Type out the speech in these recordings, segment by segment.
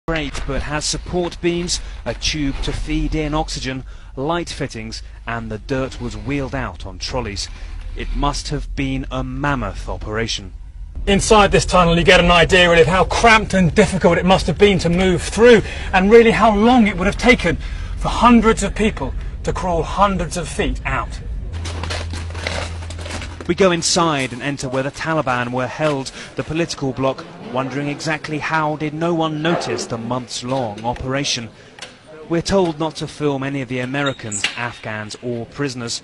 Great, but has support beams, a tube to feed in oxygen, light fittings, and the dirt was wheeled out on trolleys. It must have been a mammoth operation. Inside this tunnel you get an idea really of how cramped and difficult it must have been to move through, and really how long it would have taken for hundreds of people to crawl hundreds of feet out. We go inside and enter where the Taliban were held, the political bloc, wondering exactly how did no one notice the months-long operation. We're told not to film any of the Americans, Afghans or prisoners.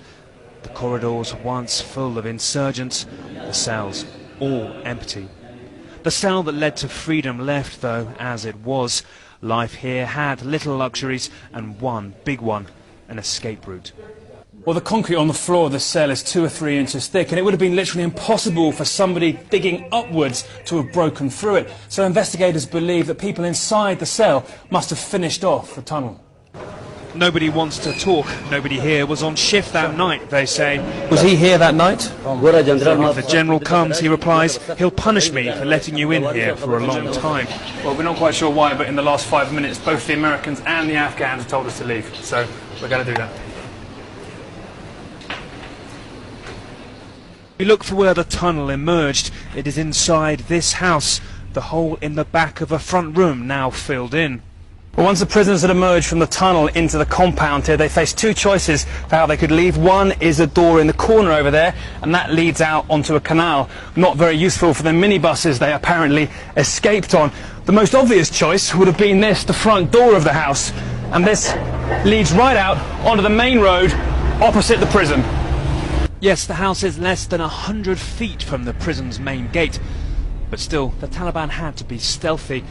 The corridors once full of insurgents, the cells all empty. The cell that led to freedom left, though, as it was. Life here had little luxuries and one big one, an escape route. Well, the concrete on the floor of the cell is 2 or 3 inches thick, and it would have been literally impossible for somebody digging upwards to have broken through it. So investigators believe that people inside the cell must have finished off the tunnel. Nobody wants to talk. Nobody here was on shift that night, they say. Was he here that night? If the general comes, he replies, he'll punish me for letting you in here for a long time. Well, we're not quite sure why, but in the last 5 minutes, both the Americans and the Afghans have told us to leave. So we're going to do that. We look for where the tunnel emerged. It is inside this house, the hole in the back of a front room now filled in. Well, once the prisoners had emerged from the tunnel into the compound here, they faced 2 choices for how they could leave. One is a door in the corner over there, and that leads out onto a canal. Not very useful for the minibuses they apparently escaped on. The most obvious choice would have been this, the front door of the house, and this leads right out onto the main road opposite the prison. Yes, the house is less than 100 feet from the prison's main gate, but still, the Taliban had to be stealthy.